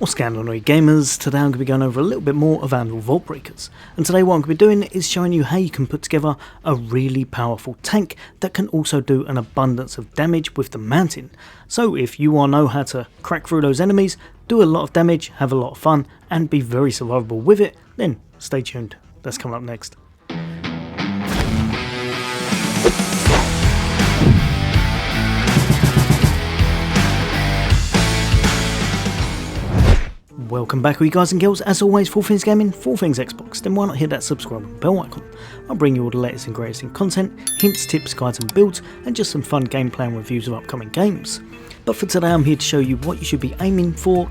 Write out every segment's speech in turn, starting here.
What's going on, gamers? Today I'm going to be going over a little bit more of Anvil Vault Breakers, and today what I'm going to be doing is showing you how you can put together a really powerful tank that can also do an abundance of damage with the mountain. So if you want to know how to crack through those enemies, do a lot of damage, have a lot of fun, and be very survivable with it, then stay tuned. That's coming up next. Welcome back, you guys and girls. As always, for all things gaming, for all things Xbox, then why not hit that subscribe and bell icon? I'll bring you all the latest and greatest in content, hints, tips, guides and builds, and just some fun gameplay and reviews of upcoming games. But for today I'm here to show you what you should be aiming for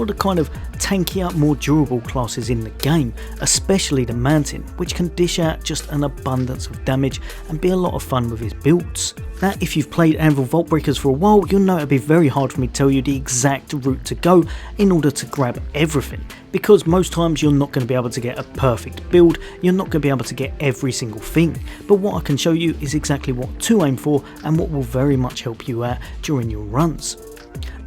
the kind of tankier, more durable classes in the game, especially the Mountain, which can dish out just an abundance of damage and be a lot of fun with his builds. Now, if you've played Anvil Vault Breakers for a while, you'll know it'd be very hard for me to tell you the exact route to go in order to grab everything, because most times you're not going to be able to get a perfect build, you're not going to be able to get every single thing, but what I can show you is exactly what to aim for and what will very much help you out during your runs.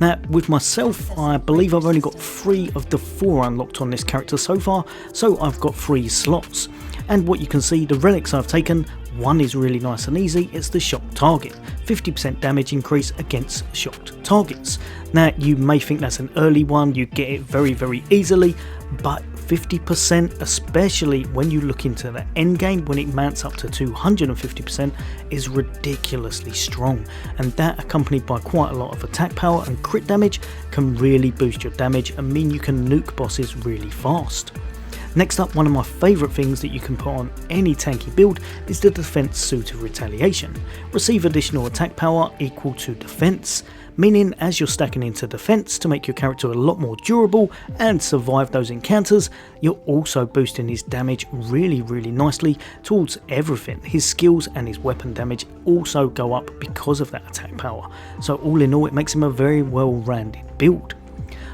Now, with myself, I believe I've only got 3 of the 4 unlocked on this character so far, so I've got 3 slots. And what you can see, the relics I've taken, one is really nice and easy, it's the shock target, 50% damage increase against shocked targets. Now, you may think that's an early one, you get it very easily, but 50%, especially when you look into the end game, when it mounts up to 250%, is ridiculously strong, and that, accompanied by quite a lot of attack power and crit damage, can really boost your damage and mean you can nuke bosses really fast. Next up, one of my favourite things that you can put on any tanky build is the defense suit of retaliation. Receive additional attack power equal to defense, meaning as you're stacking into defense to make your character a lot more durable and survive those encounters, you're also boosting his damage really nicely towards everything. His skills and his weapon damage also go up because of that attack power, so all in all it makes him a very well-rounded build.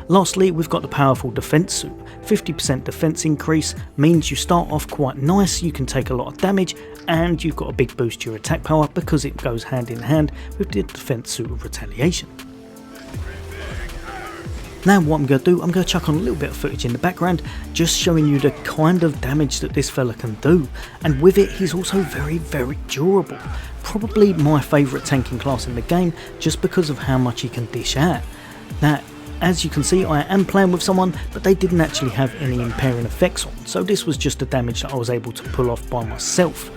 Lastly, we've got the powerful defense suit. 50% defense increase means you start off quite nice, you can take a lot of damage, and you've got a big boost to your attack power because it goes hand in hand with the defense suit of retaliation. Now what I'm going to do, I'm going to chuck on a little bit of footage in the background, just showing you the kind of damage that this fella can do, and with it he's also very durable. Probably my favourite tanking class in the game, just because of how much he can dish out. Now, as you can see, I am playing with someone, but they didn't actually have any impairing effects on, so this was just the damage that I was able to pull off by myself.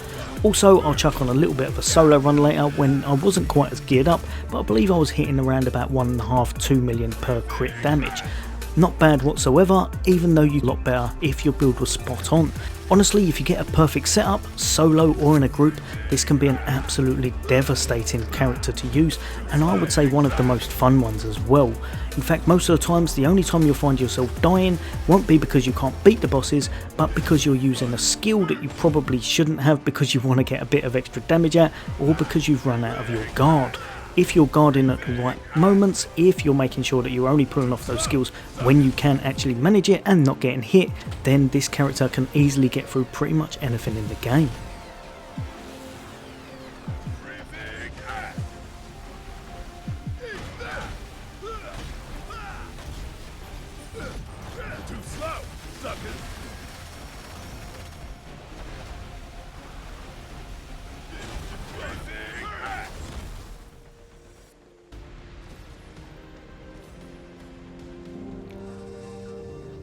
Also, I'll chuck on a little bit of a solo run later when I wasn't quite as geared up, but I believe I was hitting around about 1.5–2 million per crit damage. Not bad whatsoever, even though you'd lot better if your build was spot on. Honestly, if you get a perfect setup, solo or in a group, this can be an absolutely devastating character to use, and I would say one of the most fun ones as well. In fact, most of the times, the only time you'll find yourself dying won't be because you can't beat the bosses, but because you're using a skill that you probably shouldn't have because you want to get a bit of extra damage out, or because you've run out of your guard. If you're guarding at the right moments, if you're making sure that you're only pulling off those skills when you can actually manage it and not getting hit, then this character can easily get through pretty much anything in the game.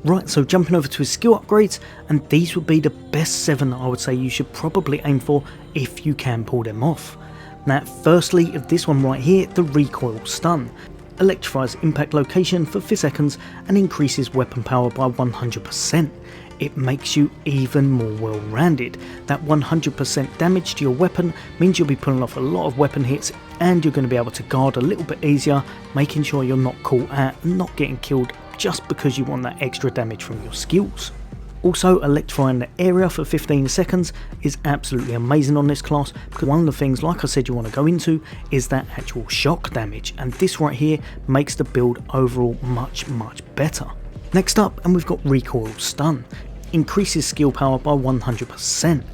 Right, so jumping over to his skill upgrades, and these would be the best 7 I would say you should probably aim for if you can pull them off. Now, firstly, this one right here, the recoil stun. Electrifies impact location for 50 seconds and increases weapon power by 100%. It makes you even more well-rounded. That 100% damage to your weapon means you'll be pulling off a lot of weapon hits, and you're going to be able to guard a little bit easier, making sure you're not caught out and not getting killed just because you want that extra damage from your skills. Also, electrifying the area for 15 seconds is absolutely amazing on this class, because one of the things, like I said, you want to go into is that actual shock damage, and this right here makes the build overall much better. Next up, and we've got recoil stun. Increases skill power by 100%.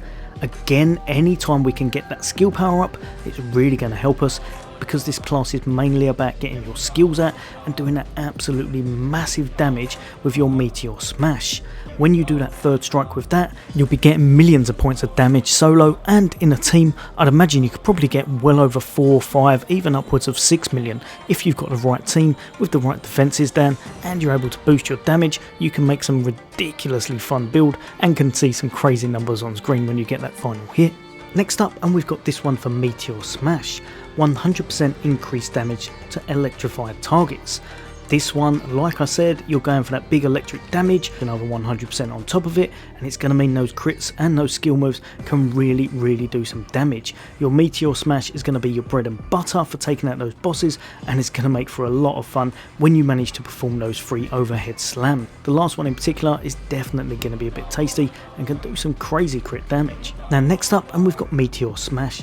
Again, anytime we can get that skill power up, it's really going to help us, because this class is mainly about getting your skills out and doing that absolutely massive damage with your Meteor Smash. When you do that third strike with that, you'll be getting millions of points of damage solo, and in a team I'd imagine you could probably get well over 4, 5, even upwards of 6 million. If you've got the right team with the right defences down and you're able to boost your damage, you can make some ridiculously fun build and can see some crazy numbers on screen when you get that final hit. Next up, and we've got this one for Meteor Smash, 100% increased damage to electrified targets. This one, like I said, you're going for that big electric damage, another 100% on top of it, and it's going to mean those crits and those skill moves can really do some damage. Your Meteor Smash is going to be your bread and butter for taking out those bosses, and it's going to make for a lot of fun when you manage to perform those 3 overhead slams. The last one in particular is definitely going to be a bit tasty and can do some crazy crit damage. Now next up, and we've got Meteor Smash.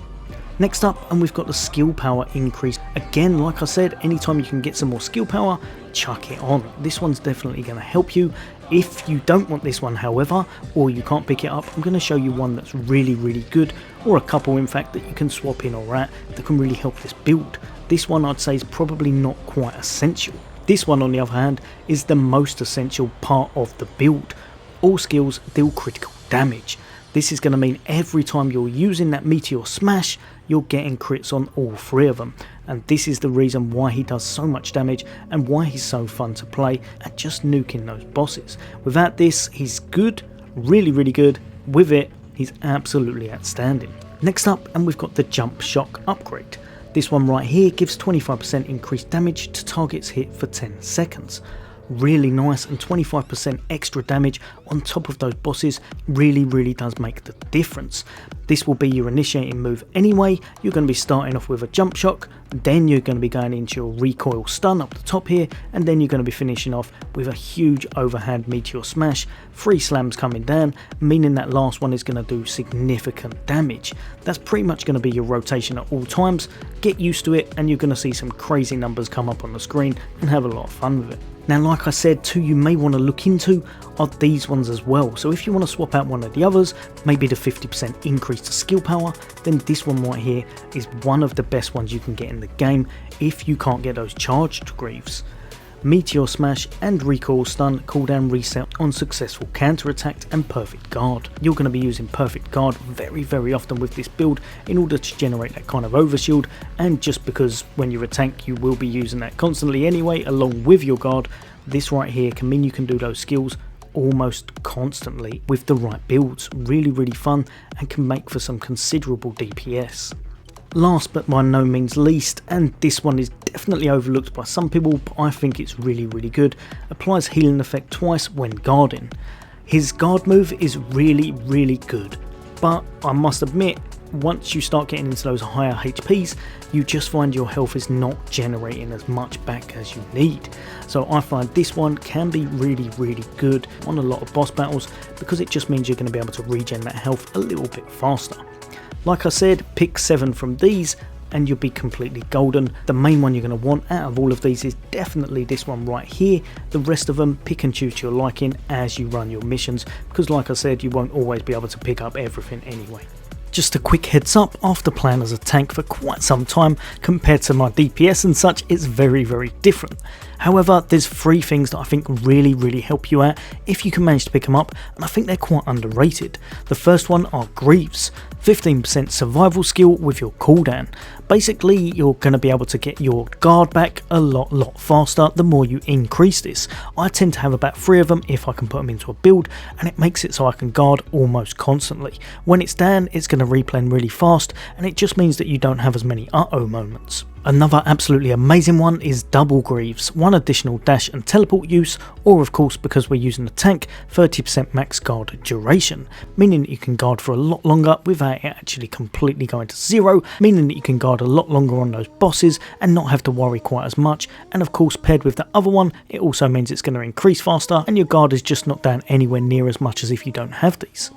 Next up, and we've got the skill power increase. Again, like I said, anytime you can get some more skill power, chuck it on. This one's definitely going to help you. If you don't want this one, however, or you can't pick it up, I'm going to show you one that's really good, or a couple in fact that you can swap in or out that can really help this build. This one I'd say is probably not quite essential. This one on the other hand is the most essential part of the build. All skills deal critical damage. This is going to mean every time you're using that Meteor Smash, you're getting crits on all 3 of them. And this is the reason why he does so much damage and why he's so fun to play at just nuking those bosses. Without this, he's good, really good. With it, he's absolutely outstanding. Next up, and we've got the Jump Shock upgrade. This one right here gives 25% increased damage to targets hit for 10 seconds. Really nice, and 25% extra damage on top of those bosses really does make the difference. This will be your initiating move anyway. You're going to be starting off with a jump shock, then you're going to be going into your recoil stun up the top here, and then you're going to be finishing off with a huge overhand Meteor Smash, 3 slams coming down, meaning that last one is going to do significant damage. That's pretty much going to be your rotation at all times. Get used to it and you're going to see some crazy numbers come up on the screen and have a lot of fun with it. Now, like I said, 2 you may want to look into are these ones as well. So if you want to swap out one of the others, maybe the 50% increase to skill power, then this one right here is one of the best ones you can get in the game if you can't get those charged greaves. Meteor Smash and Recoil Stun cooldown reset on successful counterattack and Perfect Guard. You're going to be using Perfect Guard very often with this build in order to generate that kind of overshield, and just because when you're a tank you will be using that constantly anyway along with your guard, this right here can mean you can do those skills almost constantly with the right builds. Really fun and can make for some considerable DPS. Last but by no means least, and this one is definitely overlooked by some people, but I think it's really good, applies healing effect twice when guarding. His guard move is really good, but I must admit, once you start getting into those higher HPs, you just find your health is not generating as much back as you need. So I find this one can be really good on a lot of boss battles, because it just means you're going to be able to regen that health a little bit faster. Like I said, pick 7 from these and you'll be completely golden. The main one you're going to want out of all of these is definitely this one right here. The rest of them, pick and choose to your liking as you run your missions, because like I said, you won't always be able to pick up everything anyway. Just a quick heads up, after playing as a tank for quite some time, compared to my DPS and such, it's very different. However, there's 3 things that I think really help you out if you can manage to pick them up, and I think they're quite underrated. The first one are Greaves, 15% survival skill with your cooldown. Basically, you're going to be able to get your guard back a lot faster the more you increase this. I tend to have about 3 of them if I can put them into a build, and it makes it so I can guard almost constantly. When it's down, it's going to replay really fast, and it just means that you don't have as many uh-oh moments. Another absolutely amazing one is Double Greaves, 1 additional dash and teleport use, or of course, because we're using a tank, 30% max guard duration, meaning that you can guard for a lot longer without it actually completely going to 0, meaning that you can guard a lot longer on those bosses and not have to worry quite as much. And of course, paired with the other one, it also means it's going to increase faster and your guard is just not down anywhere near as much as if you don't have these.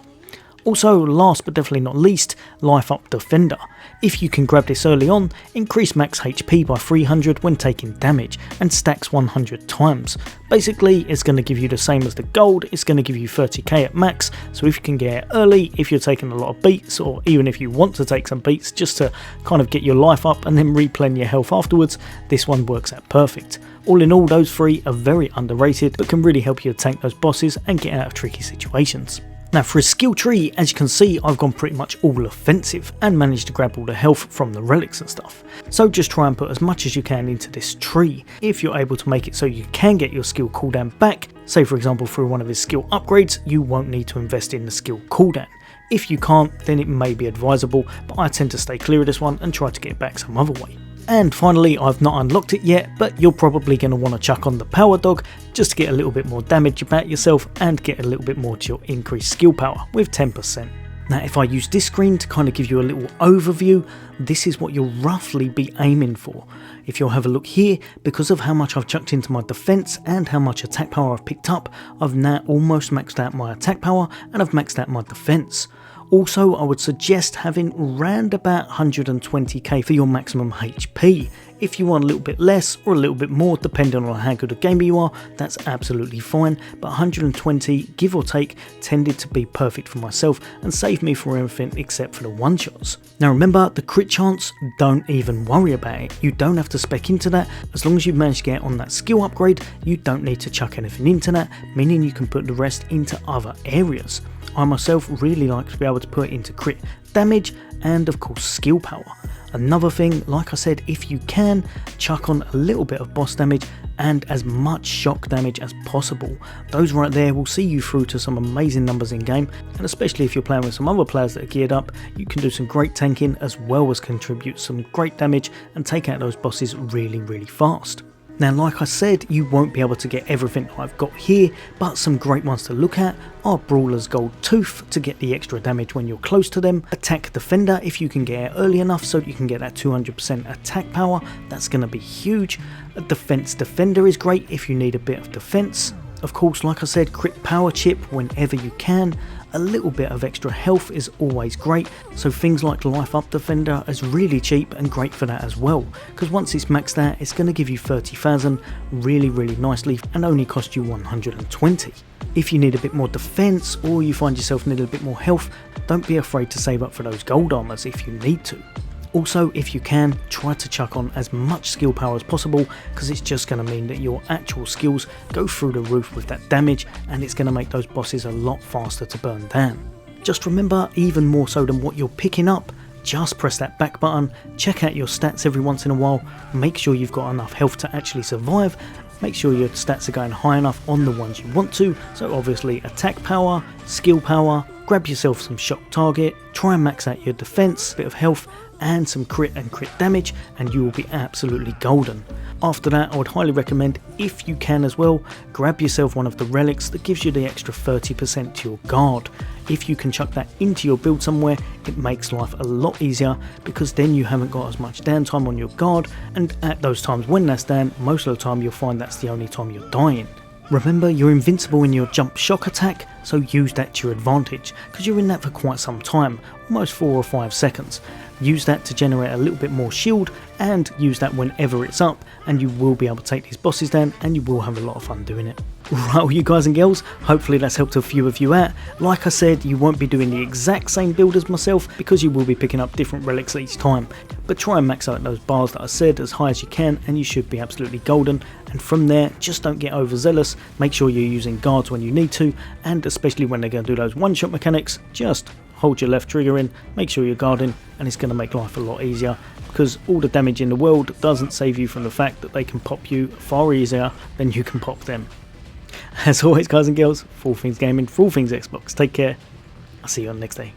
Also, last but definitely not least, Life Up Defender. If you can grab this early on, increase max HP by 300 when taking damage and stacks 100 times. Basically, it's going to give you the same as the gold, it's going to give you 30k at max, so if you can get it early, if you're taking a lot of beats, or even if you want to take some beats just to kind of get your life up and then replenish your health afterwards, this one works out perfect. All in all, those three are very underrated but can really help you tank those bosses and get out of tricky situations. Now for a skill tree, as you can see, I've gone pretty much all offensive and managed to grab all the health from the relics and stuff. So just try and put as much as you can into this tree. If you're able to make it so you can get your skill cooldown back, say for example through one of his skill upgrades, you won't need to invest in the skill cooldown. If you can't, then it may be advisable, but I tend to stay clear of this one and try to get it back some other way. And finally, I've not unlocked it yet, but you're probably going to want to chuck on the power dog just to get a little bit more damage about yourself and get a little bit more to your increased skill power with 10%. Now if I use this screen to kind of give you a little overview, this is what you'll roughly be aiming for. If you'll have a look here, because of how much I've chucked into my defense and how much attack power I've picked up, I've now almost maxed out my attack power and I've maxed out my defense. Also, I would suggest having around about 120k for your maximum HP. If you want a little bit less or a little bit more, depending on how good a gamer you are, that's absolutely fine, but 120, give or take, tended to be perfect for myself and saved me from everything except for the one-shots. Now remember, the crit chance, don't even worry about it. You don't have to spec into that. As long as you manage to get on that skill upgrade, you don't need to chuck anything into that, meaning you can put the rest into other areas. I myself really like to be able to put it into crit damage and of course skill power. Another thing, like I said, if you can, chuck on a little bit of boss damage and as much shock damage as possible. Those right there will see you through to some amazing numbers in game, and especially if you're playing with some other players that are geared up, you can do some great tanking as well as contribute some great damage and take out those bosses really fast. Now like I said, you won't be able to get everything I've got here, but some great ones to look at are Brawler's Gold Tooth to get the extra damage when you're close to them, Attack Defender if you can get it early enough so you can get that 200% attack power, that's going to be huge. A Defense Defender is great if you need a bit of defense. Of course, like I said, crit power chip whenever you can. A little bit of extra health is always great, so things like Life Up Defender is really cheap and great for that as well, because once it's maxed out, it's going to give you 30,000 really nicely and only cost you 120. If you need a bit more defense or you find yourself needing a bit more health, don't be afraid to save up for those gold armors if you need to. Also, if you can, try to chuck on as much skill power as possible, because it's just going to mean that your actual skills go through the roof with that damage, and it's going to make those bosses a lot faster to burn down. Just remember, even more so than what you're picking up, just press that back button, check out your stats every once in a while, make sure you've got enough health to actually survive, make sure your stats are going high enough on the ones you want to, so obviously attack power, skill power, grab yourself some shock target, try and max out your defense, bit of health, and some crit and crit damage, and you will be absolutely golden. After that, I would highly recommend, if you can as well, grab yourself one of the relics that gives you the extra 30% to your guard. If you can chuck that into your build somewhere, it makes life a lot easier, because then you haven't got as much downtime on your guard, and at those times when that's down, most of the time you'll find that's the only time you're dying. Remember, you're invincible in your jump shock attack, so use that to your advantage, because you're in that for quite some time, almost 4 or 5 seconds. Use that to generate a little bit more shield, and use that whenever it's up, and you will be able to take these bosses down, and you will have a lot of fun doing it. Right, well, you guys and girls, hopefully that's helped a few of you out. Like I said, you won't be doing the exact same build as myself, because you will be picking up different relics each time, but try and max out those bars that I said as high as you can, and you should be absolutely golden. And from there, just don't get overzealous, make sure you're using guards when you need to, and especially when they're going to do those one-shot mechanics, just hold your left trigger in, make sure you're guarding, and it's going to make life a lot easier, because all the damage in the world doesn't save you from the fact that they can pop you far easier than you can pop them. As always, guys and girls, for all things gaming, for all things Xbox, take care, I'll see you on the next day.